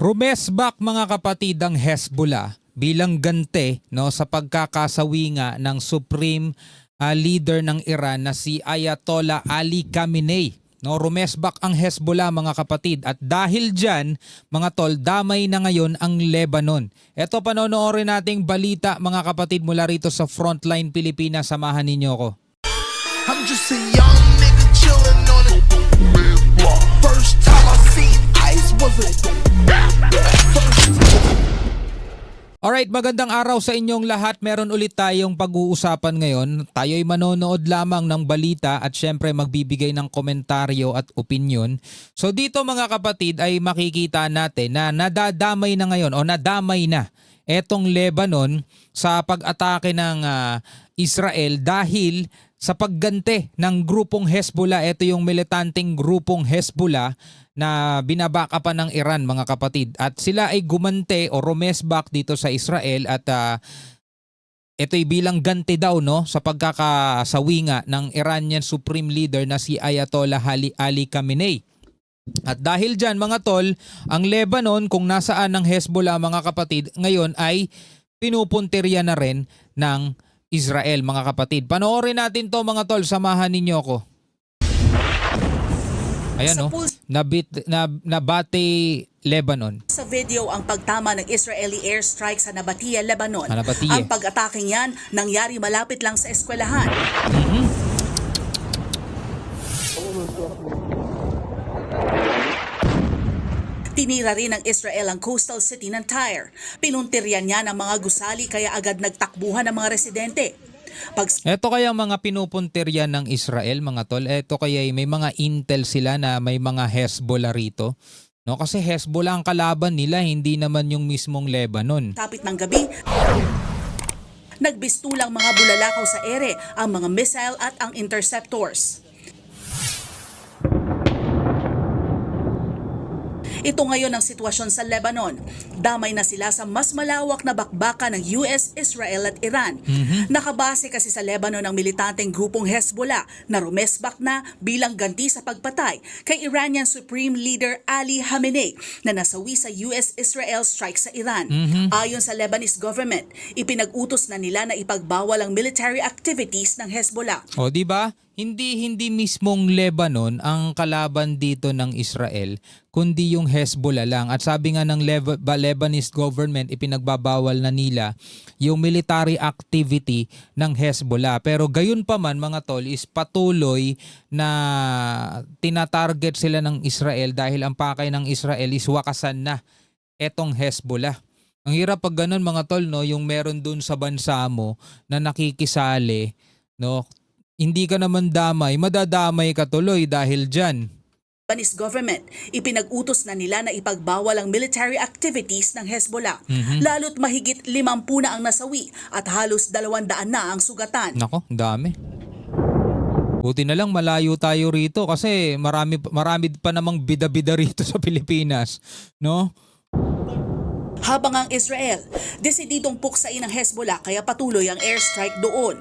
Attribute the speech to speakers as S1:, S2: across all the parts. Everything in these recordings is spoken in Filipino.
S1: Rumesbak mga kapatid ang Hezbollah bilang ganti sa pagkakasawi nga ng Supreme Leader ng Iran na si Ayatollah Ali Khamenei. Rumesbak ang Hezbollah mga kapatid at dahil dyan mga tol, damay na ngayon ang Lebanon. Ito panonoorin nating balita mga kapatid mula rito sa Frontline Pilipinas. Samahan ninyo ko.
S2: I'm just a young nigga chillin' on it. First time I seen ice was a
S1: Alright, magandang araw sa inyong lahat. Meron ulit tayong pag-uusapan ngayon. Tayo'y manonood lamang ng balita at syempre magbibigay ng komentaryo at opinion. So dito mga kapatid ay makikita natin na nadadamay na ngayon o nadamay na etong Lebanon sa pag-atake ng Israel dahil sa pagganti ng grupong Hezbollah. Ito yung militanteng grupong Hezbollah na binabaka pa ng Iran mga kapatid. At sila ay gumante o rumesbak dito sa Israel at ito'y bilang ganti daw sa pagkakasawi nga ng Iranian Supreme Leader na si Ayatollah Ali Khamenei. At dahil dyan mga tol, ang Lebanon kung nasaan ng Hezbollah mga kapatid ngayon ay pinupuntirya na rin ng Israel mga kapatid. Panoorin natin to mga tol, samahan ninyo ko. Ayan Nabati, Lebanon.
S3: Sa video ang pagtama ng Israeli airstrike sa Nabatia, Lebanon.
S1: Nabatia.
S3: Ang pag-ataking yan nangyari malapit lang sa eskwelahan. Tinira rin ng Israel ang coastal city ng Tyre. Pinuntiryan niya ng mga gusali kaya agad nagtakbuhan ng mga residente.
S1: Ito kaya mga pinupuntiryan ng Israel mga tol, ito kaya may mga intel sila na may mga Hezbollah rito. Kasi Hezbollah ang kalaban nila, hindi naman yung mismong Lebanon.
S3: Tapit ng gabi, nagbistulang mga bulalakaw sa ere ang mga missile at ang interceptors. Ito ngayon ang sitwasyon sa Lebanon. Damay na sila sa mas malawak na bakbakan ng US, Israel at Iran. Nakabase kasi sa Lebanon ang militanteng grupong Hezbollah na rumesbak na bilang ganti sa pagpatay kay Iranian Supreme Leader Ali Khamenei na nasawi sa US-Israel strike sa Iran. Ayon sa Lebanese government, ipinag-utos na nila na ipagbawal ang military activities ng Hezbollah.
S1: O di ba? Hindi mismong Lebanon ang kalaban dito ng Israel, kundi yung Hezbollah lang. At sabi nga ng Lebanese government, ipinagbabawal na nila yung military activity ng Hezbollah. Pero gayon pa man mga tol is patuloy na tinatarget sila ng Israel dahil ang pakay ng Israel is wakasan na etong Hezbollah. Ang hirap pag ganun mga tol, yung meron dun sa bansa mo na nakikisali, hindi ka naman damay, madadamay ka tuloy dahil dyan.
S3: Lebanese government, ipinag-utos na nila na ipagbawal ang military activities ng Hezbollah. Lalo't mahigit 50 na ang nasawi at halos 200 na ang sugatan.
S1: Nako, dami. Buti na lang malayo tayo rito kasi marami pa namang bida-bida rito sa Pilipinas,
S3: Habang ang Israel, desididong puksain ng Hezbollah kaya patuloy ang airstrike doon.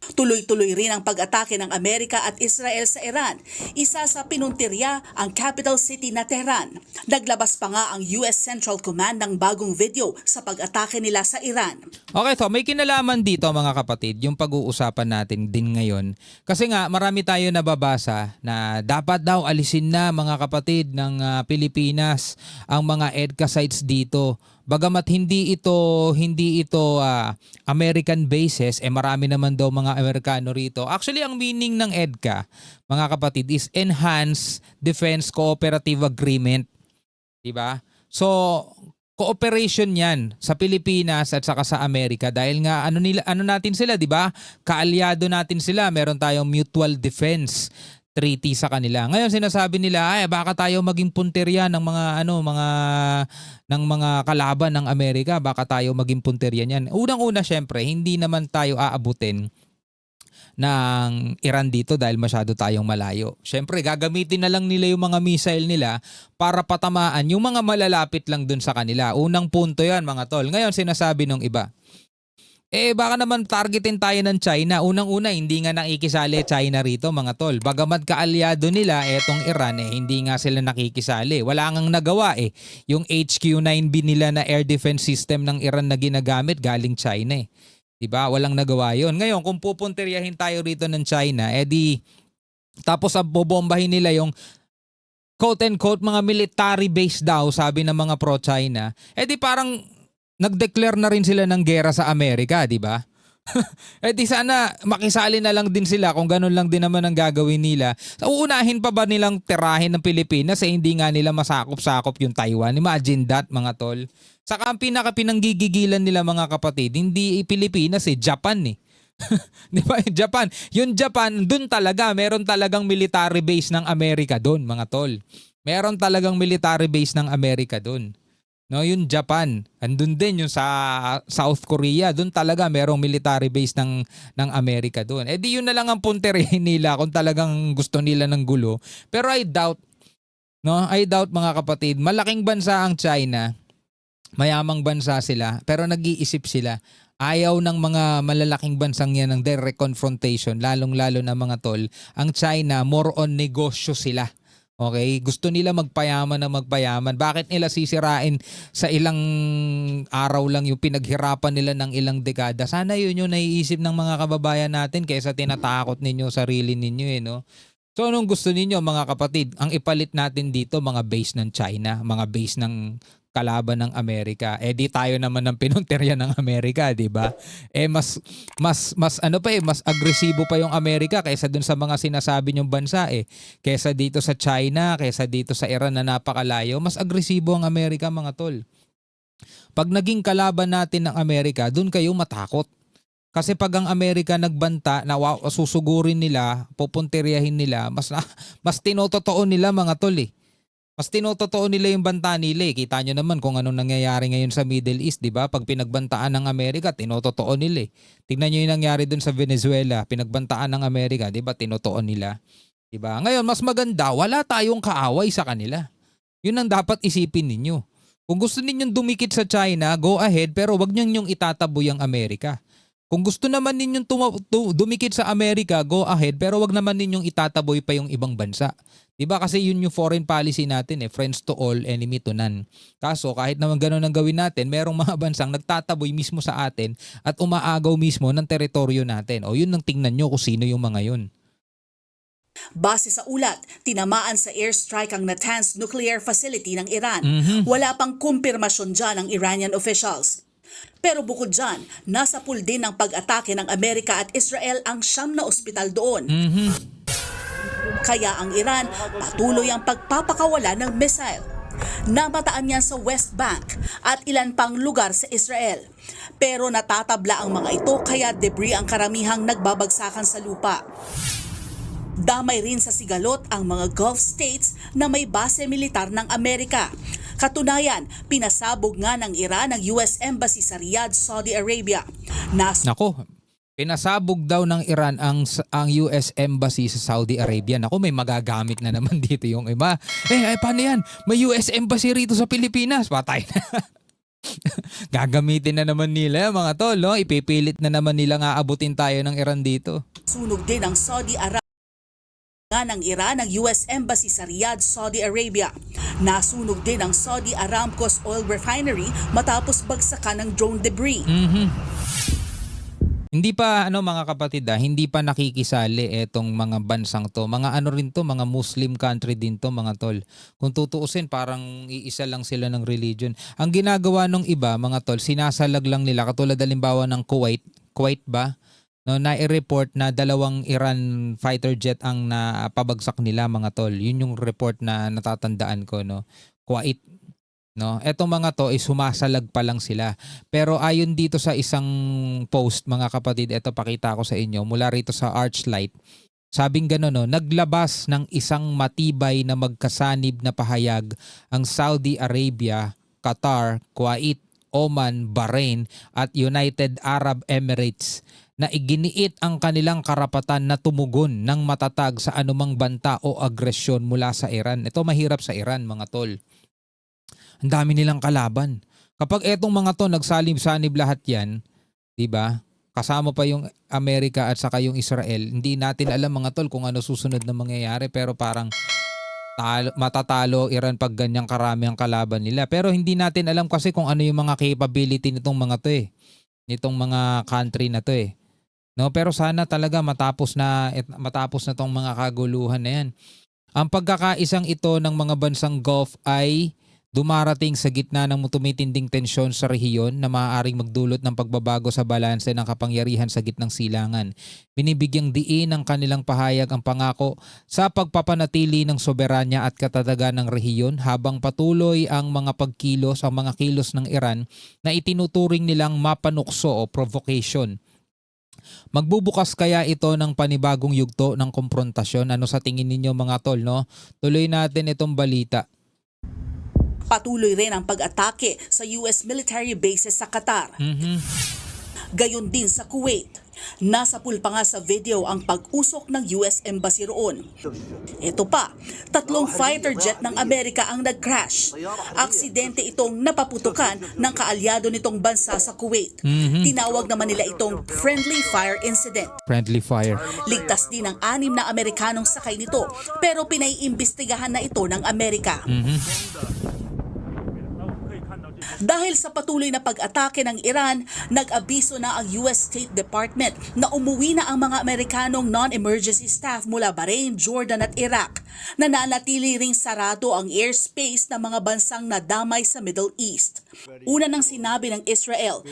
S3: Tuloy-tuloy rin ang pag-atake ng Amerika at Israel sa Iran. Isa sa pinuntirya ang capital city na Tehran. Naglabas pa nga ang US Central Command ng bagong video sa pag-atake nila sa Iran.
S1: Okay, may kinalaman dito mga kapatid, yung pag-uusapan natin din ngayon. Kasi nga marami tayo nababasa na dapat daw alisin na mga kapatid ng Pilipinas ang mga EDCA sites dito. Bagamat hindi ito American bases, marami naman daw mga Amerikano rito. Actually, ang meaning ng EDCA, mga kapatid, is Enhanced Defense Cooperative Agreement. Diba? So, cooperation yan sa Pilipinas at saka sa Amerika dahil nga ano natin sila, diba? Kaalyado natin sila, meron tayong mutual defense treaty sa kanila. Ngayon sinasabi nila baka tayo maging punterya ng mga kalaban ng Amerika, baka tayo maging punterya niyan. Unang-una syempre, hindi naman tayo aabutin ng Iran dito dahil masyado tayong malayo. Syempre, gagamitin na lang nila yung mga missile nila para patamaan yung mga malalapit lang dun sa kanila. Unang punto yan mga tol. Ngayon sinasabi ng iba, Baka naman targetin tayo ng China. Unang-una, hindi nga nakikisali China rito mga tol. Bagamat kaalyado nila etong Iran, hindi nga sila nakikisali. Wala ngang nagawa eh. Yung HQ-9B nila na air defense system ng Iran na ginagamit galing China eh. Diba? Walang nagawa yon. Ngayon, kung pupuntiryahin tayo rito ng China, tapos bobombahin nila yung quote-unquote mga military base daw, sabi ng mga pro-China, parang nag-declare na rin sila ng gera sa Amerika, di ba? Di sana makisali na lang din sila kung ganun lang din naman ang gagawin nila. So, uunahin pa ba nilang tirahin ng Pilipinas hindi nga nila masakop-sakop yung Taiwan? Imagine that mga tol. Saka ang pinanggigigilan nila mga kapatid, hindi Pilipinas Japan eh. Di ba? Japan. Yung Japan, dun talaga, meron talagang military base ng Amerika dun mga tol. Meron talagang military base ng Amerika dun. No, yung Japan, andun din yung sa South Korea, doon talaga merong military base ng Amerika doon. Di yun na lang ang punterihin nila kung talagang gusto nila ng gulo. Pero I doubt mga kapatid, malaking bansa ang China. Mayamang bansa sila, pero nag-iisip sila. Ayaw ng mga malalaking bansang yan ng direct confrontation, lalong-lalo na mga tol. Ang China, more on negosyo sila. Okay, gusto nila magpayaman na magpayaman. Bakit nila sisirain sa ilang araw lang yung pinaghirapan nila ng ilang dekada? Sana yun yung naiisip ng mga kababayan natin kaysa tinatakot ninyo sarili ninyo no? So anong gusto ninyo mga kapatid? Ang ipalit natin dito mga base ng China, mga base ng kalaban ng Amerika. Di tayo naman ng pinunterya ng Amerika, di ba? Mas agresibo pa yung Amerika kaysa dun sa mga sinasabi nyong bansa Kaysa dito sa China, kaysa dito sa Iran na napakalayo, mas agresibo ang Amerika mga tol. Pag naging kalaban natin ng Amerika, dun kayo matakot. Kasi pag ang Amerika nagbanta na susugurin nila, pupunteryahin nila, mas tinototoo nila mga tol Mas tinototoo nila yung banta nila Kita nyo naman kung anong nangyayari ngayon sa Middle East, di ba? Pag pinagbantaan ng Amerika, tinototoo nila Tignan nyo yung nangyari dun sa Venezuela, pinagbantaan ng Amerika, di ba? Tinotoo nila. Di ba? Ngayon, mas maganda, wala tayong kaaway sa kanila. Yun ang dapat isipin ninyo. Kung gusto ninyong dumikit sa China, go ahead, pero wag ninyong itataboy ang Amerika. Kung gusto naman ninyong dumikit sa Amerika, go ahead, pero wag naman ninyong itataboy pa yung ibang bansa. Diba kasi yun yung foreign policy natin friends to all, enemy to none. Kaso kahit naman gano'n ang gawin natin, merong mga bansang nagtataboy mismo sa atin at umaagaw mismo ng teritoryo natin. O yun ang tingnan nyo kung sino yung mga yun.
S3: Base sa ulat, tinamaan sa airstrike ang Natanz nuclear facility ng Iran. Wala pang kumpirmasyon dyan ng Iranian officials. Pero bukod dyan, nasa pool din ng pag-atake ng Amerika at Israel ang 9 na ospital doon. Kaya ang Iran patuloy ang pagpapakawala ng missile. Namataan yan sa West Bank at ilan pang lugar sa Israel. Pero natatabla ang mga ito kaya debris ang karamihang nagbabagsakan sa lupa. Damay rin sa sigalot ang mga Gulf states na may base militar ng Amerika. Katunayan, pinasabog nga ng Iran ang US Embassy sa Riyadh, Saudi Arabia.
S1: Nako, pinasabog daw ng Iran ang US Embassy sa Saudi Arabia. Nako, may magagamit na naman dito yung iba. Paano yan? May US Embassy rito sa Pilipinas. Patay na. Gagamitin na naman nila mga tol. No? Ipipilit na naman nila nga abutin tayo ng Iran dito.
S3: Sunog din ang Saudi Arabia ng Iran ang US Embassy sa Riyadh, Saudi Arabia. Nasunog din ang Saudi Aramco's oil refinery matapos bagsakan ng drone debris.
S1: Hindi pa mga kapatid hindi pa nakikisali etong mga bansang to. Mga rin to, mga Muslim country din to mga tol. Kung tutuusin parang iisa lang sila ng religion. Ang ginagawa ng iba mga tol, sinasalag lang nila katulad halimbawa ng Kuwait ba? No, na-report na 2 Iran fighter jet ang napabagsak nila mga tol. Yun yung report na natatandaan ko Kuwait. No, etong mga to is sumasalag pa lang sila. Pero ayon dito sa isang post mga kapatid, ito pakita ko sa inyo mula rito sa Archlight. Sabing gano'n naglabas ng isang matibay na magkasanib na pahayag ang Saudi Arabia, Qatar, Kuwait, Oman, Bahrain at United Arab Emirates na iginiit ang kanilang karapatan na tumugon ng matatag sa anumang banta o agresyon mula sa Iran. Ito mahirap sa Iran mga tol. Ang dami nilang kalaban. Kapag etong mga to nagsalib-sanib lahat yan, 'di ba? kasama pa yung Amerika at saka yung Israel. Hindi natin alam mga tol kung ano susunod na mangyayari, pero parang matatalo Iran pag ganyang karami ang kalaban nila. Pero hindi natin alam kasi kung ano yung mga capability nitong mga to nitong mga country na to No, pero sana talaga matapos na tong mga kaguluhan na yan. Ang pagkakaisang ito ng mga bansang Gulf ay dumarating sa gitna ng tumitinding tensyon sa rehiyon na maaaring magdulot ng pagbabago sa balanse ng kapangyarihan sa gitnang silangan. Binibigyang diin ng kanilang pahayag ang pangako sa pagpapanatili ng soberanya at katatagan ng rehiyon habang patuloy ang mga kilos ng Iran na itinuturing nilang mapanukso o provocation. Magbubukas kaya ito ng panibagong yugto ng komprontasyon? Ano sa tingin ninyo mga tol, no? Tuloy natin itong balita.
S3: Patuloy rin ang pag-atake sa US military bases sa Qatar. Gayon din sa Kuwait. Nasapul pa nga sa video ang pag-usok ng US Embassy roon. Ito pa, 3 fighter jet ng Amerika ang nag-crash. Aksidente itong napaputukan ng kaalyado nitong bansa sa Kuwait. Tinawag naman nila itong friendly fire incident.
S1: Friendly fire.
S3: Ligtas din ang 6 na Amerikanong sakay nito, pero pinaiimbestigahan na ito ng Amerika. Dahil sa patuloy na pag-atake ng Iran, nag-abiso na ang US State Department na umuwi na ang mga Amerikanong non-emergency staff mula Bahrain, Jordan at Iraq. Nananatili ring sarado ang airspace ng mga bansang nadamay sa Middle East. Una nang sinabi ng Israel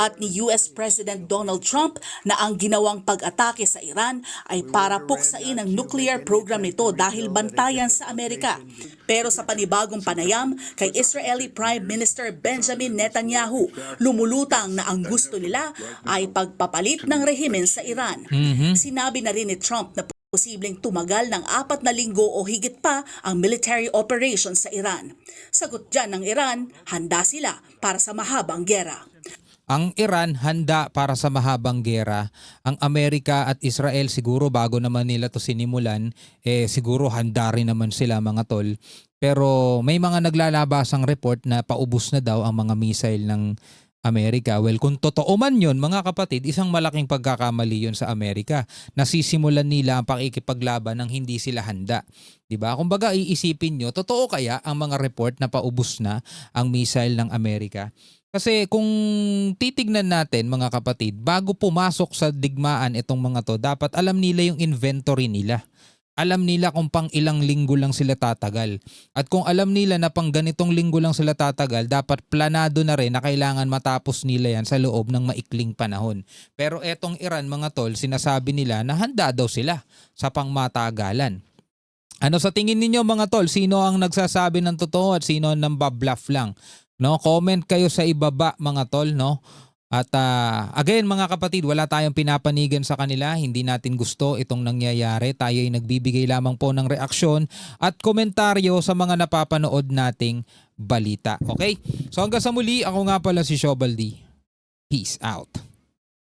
S3: at ni US President Donald Trump na ang ginawang pag-atake sa Iran ay para puksain ang nuclear program nito dahil bantayan sa Amerika. Pero sa panibagong panayam kay Israeli Prime Minister Benjamin Netanyahu, lumulutang na ang gusto nila ay pagpapalit ng rehimen sa Iran. Sinabi na rin ni Trump na posibleng tumagal ng 4 na linggo o higit pa ang military operation sa Iran. Sagot dyan ng Iran, handa sila para sa mahabang giyera.
S1: Ang Iran handa para sa mahabang giyera. Ang Amerika at Israel siguro bago naman nila to sinimulan, siguro handa rin naman sila mga tol. Pero may mga naglalabasang report na paubos na daw ang mga missile ng Amerika. Well, kung totoo man yun mga kapatid, isang malaking pagkakamali yun sa Amerika. Nasisimulan nila ang pakikipaglaban ng hindi sila handa. Diba? Kumbaga iisipin nyo, totoo kaya ang mga report na paubos na ang missile ng Amerika? Kasi kung titignan natin mga kapatid, bago pumasok sa digmaan itong mga to, dapat alam nila yung inventory nila. Alam nila kung pang ilang linggo lang sila tatagal. At kung alam nila na pang ganitong linggo lang sila tatagal, dapat planado na rin na kailangan matapos nila yan sa loob ng maikling panahon. Pero etong Iran mga tol, sinasabi nila na handa daw sila sa pangmatagalan. Ano sa tingin ninyo mga tol? Sino ang nagsasabi ng totoo at sino ang nambabluff lang? No, comment kayo sa ibaba mga tol, no? At again mga kapatid, wala tayong pinapanigan sa kanila, hindi natin gusto itong nangyayari. Tayo ay nagbibigay lamang po ng reaksyon at komentaryo sa mga napapanood nating balita. Okay? So hanggang sa muli, ako nga pala si Shobaldi. Peace out.